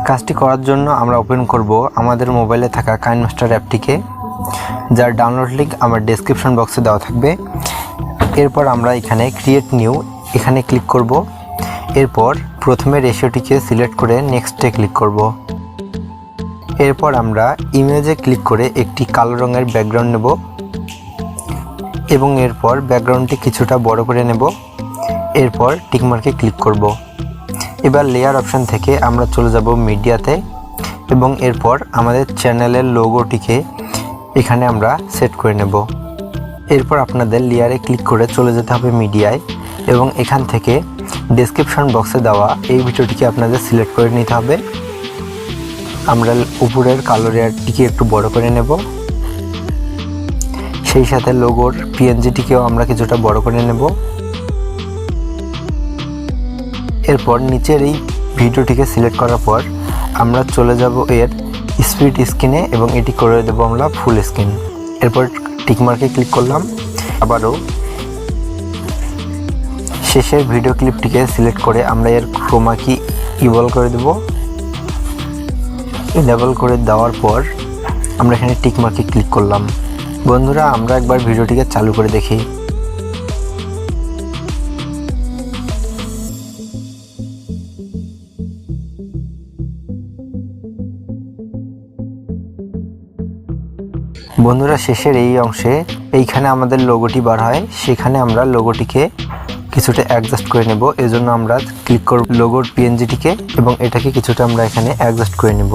কাজটি করার জন্য আমরা ওপেন করব আমাদের মোবাইলে থাকা কাইনমাস্টার অ্যাপটিকে, যার ডাউনলোড লিঙ্ক আমার ডেসক্রিপশন বক্সে দেওয়া থাকবে। এরপর আমরা এখানে ক্রিয়েট নিউ এখানে ক্লিক করব। এরপর প্রথমে রেশিওটিকে সিলেক্ট করে নেক্সটে ক্লিক করব। এরপর আমরা ইমেজে ক্লিক করে একটি কালো রঙের ব্যাকগ্রাউন্ড নেব এবং এরপর ব্যাকগ্রাউন্ডটি কিছুটা বড় করে নেব। এরপর টিকমার্কে ক্লিক করব। এবার লেয়ার অপশন থেকে আমরা চলে যাব মিডিয়াতে এবং এরপর আমাদের চ্যানেলের লোগোটিকে এখানে আমরা সেট করে নেব। এরপর আপনাদের লেয়ারে ক্লিক করে চলে যেতে হবে মিডিয়ায় এবং এখান থেকে ডেসক্রিপশন বক্সে দেওয়া এই ভিডিওটিকে আপনাদের সিলেক্ট করে নিতে হবে। আমরা উপরের কালো লেয়ারটিকে একটু বড় করে নেব, সেই সাথে লোগোর পিএনজিটিকেও আমরা কিছুটা বড় করে নেব। এরপর নিচের এই ভিডিওটিকে সিলেক্ট করার পর আমরা চলে যাব এর স্প্লিট স্ক্রিনে এবং এটি করে দেব আমরা ফুল স্ক্রিন। এরপর টিকমার্কে ক্লিক করলাম। আবারও শেষের ভিডিও ক্লিপটিকে সিলেক্ট করে আমরা এর ক্রোমা কি ইনেবল করে দেব। ইনেবল করে দেওয়ার পর আমরা এখানে টিকমার্কে ক্লিক করলাম। বন্ধুরা, আমরা একবার ভিডিওটিকে চালু করে দেখি। বন্ধুরা, শেষের এই অংশে এইখানে আমাদের লোগোটি বার হয়, সেখানে আমরা লোগোটিকে কিছুটা অ্যাডজাস্ট করে নেব। এজন্য আমরা ক্লিক করব লোগোর পিএনজিটিকে এবং এটাকে কিছুটা আমরা এখানে অ্যাডজাস্ট করে নেব।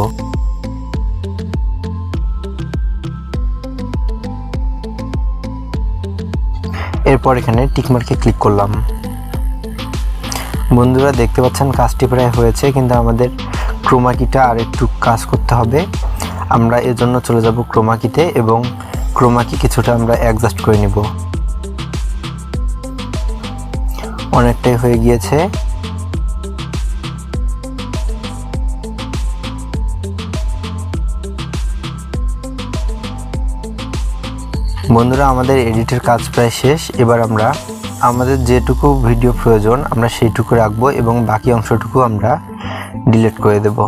এরপর এখানে টিকমার্কে ক্লিক করলাম। বন্ধুরা, দেখতে পাচ্ছেন কাজটি প্রায় হয়েছে, কিন্তু আমাদের ক্রোমা কিটা আর একটু কাজ করতে হবে। আমরা এজন্য চলে যাব ক্রোমা কিতে এবং ক্রোমা কি কিছুটা আমরা অ্যাডজাস্ট করে নিব। অনেকটাই হয়ে গিয়েছে। বন্ধুরা, আমাদের এডিটের কাজ প্রায় শেষ। এবার আমরা আমাদের যেটুকু ভিডিও প্রয়োজন আমরা সেইটুকু রাখবো এবং বাকি অংশটুকু আমরা ডিলিট করে দেব।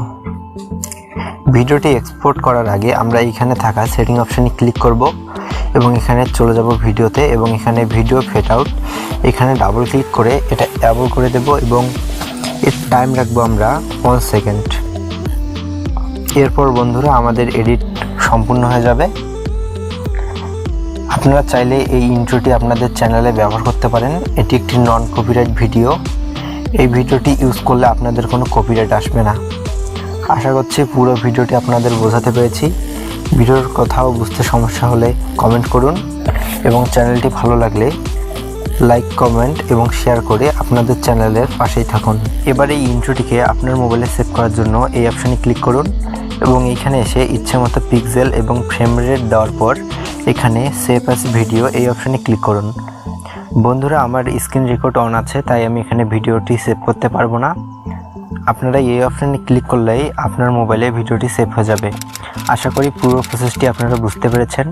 ভিডিওটি এক্সপোর্ট করার আগে আমরা এখানে থাকা সেটিং অপশানে ক্লিক করব এবং এখানে চলে যাব ভিডিওতে এবং এখানে ভিডিও ফেড আউট এখানে ডাবল ক্লিক করে এটা অ্যাবল করে দেব এবং এর টাইম রাখবো আমরা 1 সেকেন্ড। এরপর বন্ধুরা আমাদের এডিট সম্পূর্ণ হয়ে যাবে। আপনারা চাইলে এই ইন্ট্রোটি আপনাদের চ্যানেলে ব্যবহার করতে পারেন। এটি একটি নন কপিরাইট ভিডিও। এই ভিডিওটি ইউজ করলে আপনাদের কোনো কপিরাইট আসবে না। আশা করছি পুরো ভিডিওটি আপনাদের বোঝাতে পেরেছি। ভিডিওর কোথাও বুঝতে সমস্যা হলে কমেন্ট করুন এবং চ্যানেলটি ভালো লাগলে লাইক, কমেন্ট এবং শেয়ার করে আপনাদের চ্যানেলের পাশেই থাকুন। এবার এই ইন্ট্রোটিকে আপনার মোবাইলে সেভ করার জন্য এই অপশানে ক্লিক করুন এবং এইখানে এসে ইচ্ছেমতো পিক্সেল এবং ফ্রেম রেট দেওয়ার পর এখানে সেভ অ্যাজ ভিডিও এই অপশানে ক্লিক করুন। বন্ধুরা, আমার স্ক্রিন রেকর্ড অন আছে, তাই আমি এখানে ভিডিওটি সেভ করতে পারবো না। আপনারা এই অপশানে ক্লিক করলেই আপনার মোবাইলে ভিডিওটি সেভ হয়ে যাবে। আশা করি পুরো প্রসেসটি আপনারা বুঝতে পেরেছেন।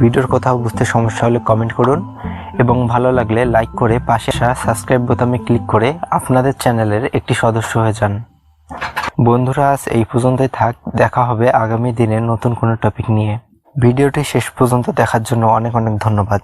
ভিডিওর কোথাও বুঝতে সমস্যা হলে কমেন্ট করুন এবং ভালো লাগলে লাইক করে পাশে আসা সাবস্ক্রাইব বোতামে ক্লিক করে আপনাদের চ্যানেলের একটি সদস্য হয়ে যান। বন্ধুরা, আজ এই পর্যন্তই থাক। দেখা হবে আগামী দিনে নতুন কোনো টপিক নিয়ে। ভিডিওটি শেষ পর্যন্ত দেখার জন্য অনেক অনেক ধন্যবাদ।